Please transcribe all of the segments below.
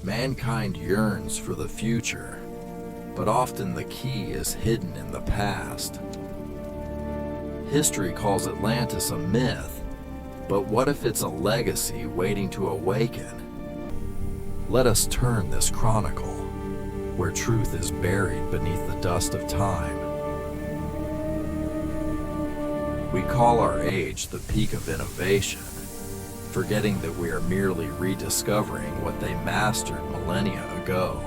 Mankind yearns for the future, but often the key is hidden in the past. History calls Atlantis a myth, but what if it's a legacy waiting to awaken? Let us turn this chronicle, where truth is buried beneath the dust of time. We call our age the peak of innovation, forgetting that we are merely rediscovering what they mastered millennia ago.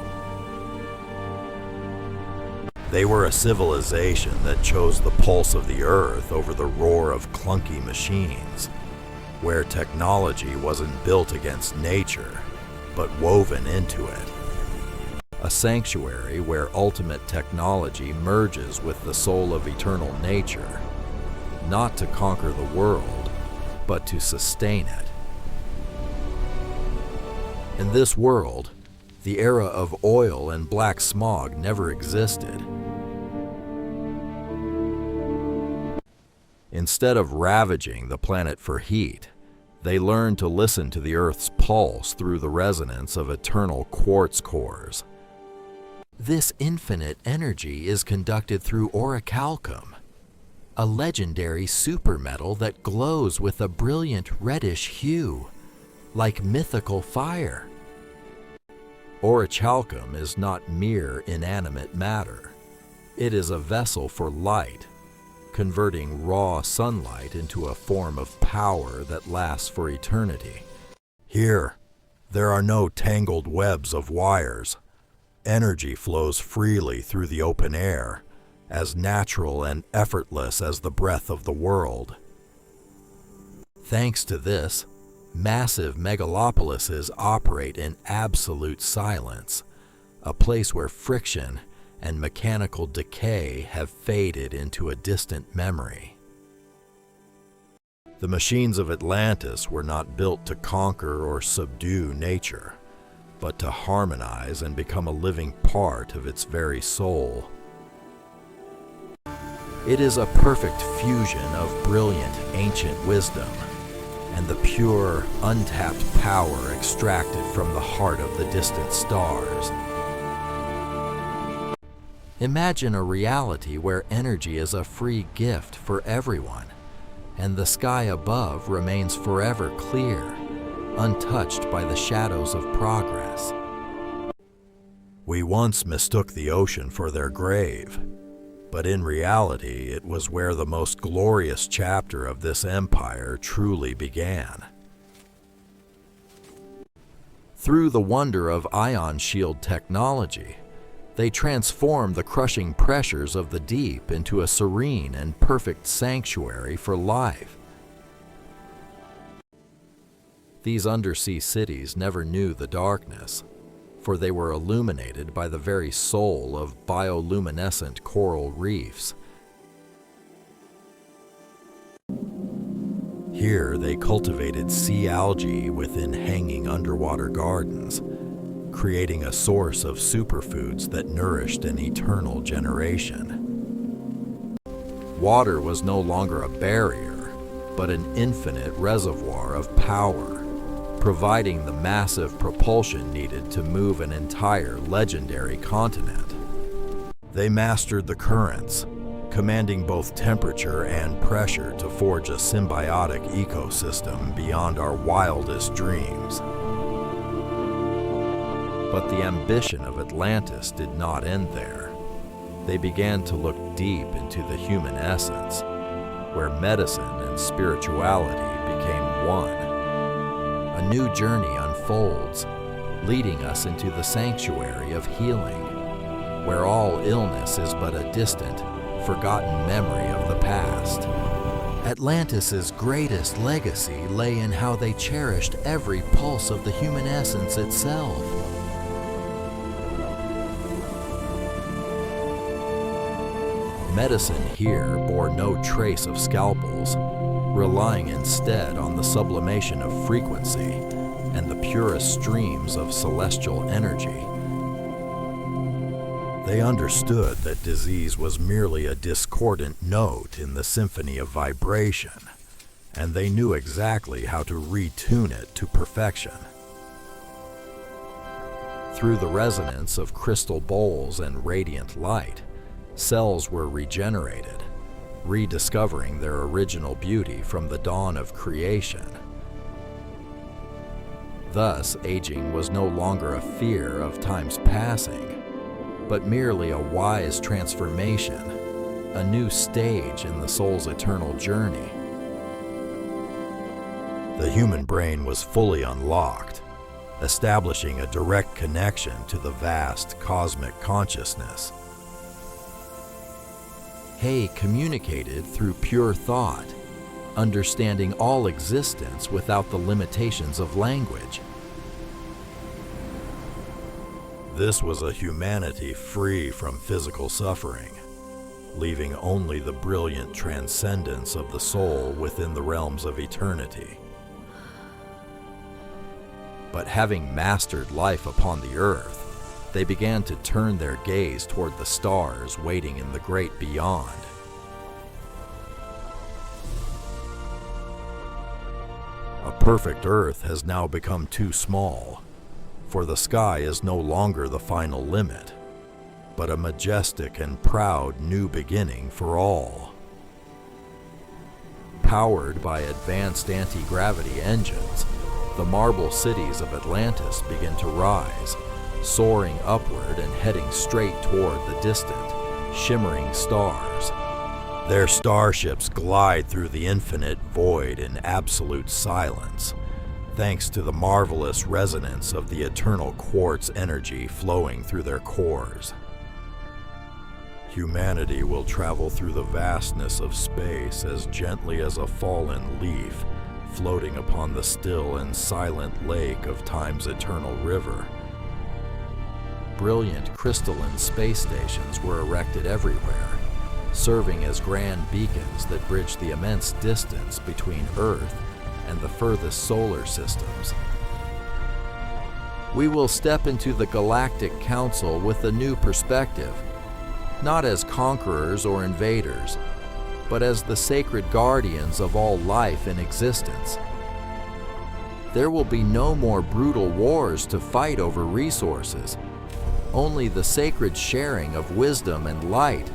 They were a civilization that chose the pulse of the earth over the roar of clunky machines, where technology wasn't built against nature, but woven into it. A sanctuary where ultimate technology merges with the soul of eternal nature, not to conquer the world, but to sustain it. In this world, the era of oil and black smog never existed. Instead of ravaging the planet for heat, they learned to listen to the Earth's pulse through the resonance of eternal quartz cores. This infinite energy is conducted through orichalcum, a legendary supermetal that glows with a brilliant reddish hue, like mythical fire. Orichalcum is not mere inanimate matter. It is a vessel for light, converting raw sunlight into a form of power that lasts for eternity. Here, there are no tangled webs of wires. Energy flows freely through the open air, as natural and effortless as the breath of the world. Thanks to this, massive megalopolises operate in absolute silence, a place where friction and mechanical decay have faded into a distant memory. The machines of Atlantis were not built to conquer or subdue nature, but to harmonize and become a living part of its very soul. It is a perfect fusion of brilliant ancient wisdom and the pure, untapped power extracted from the heart of the distant stars. Imagine a reality where energy is a free gift for everyone, and the sky above remains forever clear, untouched by the shadows of progress. We once mistook the ocean for their grave, but in reality it was where the most glorious chapter of this empire truly began. Through the wonder of ion shield technology, they transformed the crushing pressures of the deep into a serene and perfect sanctuary for life. These undersea cities never knew the darkness, for they were illuminated by the very soul of bioluminescent coral reefs. Here they cultivated sea algae within hanging underwater gardens, creating a source of superfoods that nourished an eternal generation. Water was no longer a barrier, but an infinite reservoir of power, providing the massive propulsion needed to move an entire legendary continent. They mastered the currents, commanding both temperature and pressure to forge a symbiotic ecosystem beyond our wildest dreams. But the ambition of Atlantis did not end there. They began to look deep into the human essence, where medicine and spirituality became one. A new journey unfolds, leading us into the sanctuary of healing, where all illness is but a distant, forgotten memory of the past. Atlantis's greatest legacy lay in how they cherished every pulse of the human essence itself. Medicine here bore no trace of scalpels, relying instead on the sublimation of frequency and the purest streams of celestial energy. They understood that disease was merely a discordant note in the symphony of vibration, and they knew exactly how to retune it to perfection. Through the resonance of crystal bowls and radiant light, cells were regenerated, rediscovering their original beauty from the dawn of creation. Thus, aging was no longer a fear of time's passing, but merely a wise transformation, a new stage in the soul's eternal journey. The human brain was fully unlocked, establishing a direct connection to the vast cosmic consciousness. Hay communicated through pure thought, understanding all existence without the limitations of language. This was a humanity free from physical suffering, leaving only the brilliant transcendence of the soul within the realms of eternity. But having mastered life upon the earth, they began to turn their gaze toward the stars waiting in the great beyond. A perfect earth has now become too small, for the sky is no longer the final limit, but a majestic and proud new beginning for all. Powered by advanced anti-gravity engines, the marble cities of Atlantis begin to rise, soaring upward and heading straight toward the distant, shimmering stars. Their starships glide through the infinite void in absolute silence, thanks to the marvelous resonance of the eternal quartz energy flowing through their cores. Humanity will travel through the vastness of space as gently as a fallen leaf, floating upon the still and silent lake of time's eternal river. Brilliant crystalline space stations were erected everywhere, serving as grand beacons that bridge the immense distance between Earth and the furthest solar systems. We will step into the Galactic Council with a new perspective, not as conquerors or invaders, but as the sacred guardians of all life in existence. There will be no more brutal wars to fight over resources, only the sacred sharing of wisdom and light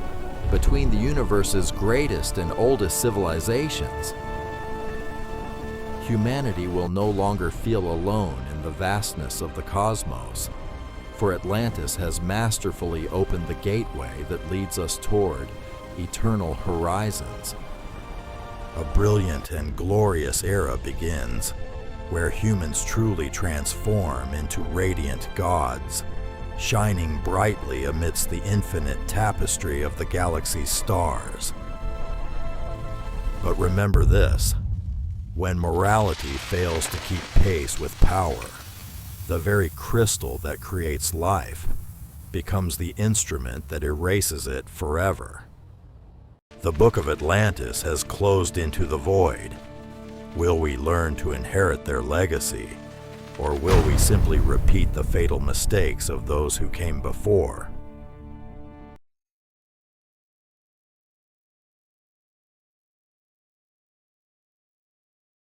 between the universe's greatest and oldest civilizations. Humanity will no longer feel alone in the vastness of the cosmos, for Atlantis has masterfully opened the gateway that leads us toward eternal horizons. A brilliant and glorious era begins, where humans truly transform into radiant gods, shining brightly amidst the infinite tapestry of the galaxy's stars. But remember this: when morality fails to keep pace with power, the very crystal that creates life becomes the instrument that erases it forever. The Book of Atlantis has closed into the void. Will we learn to inherit their legacy, or will we simply repeat the fatal mistakes of those who came before?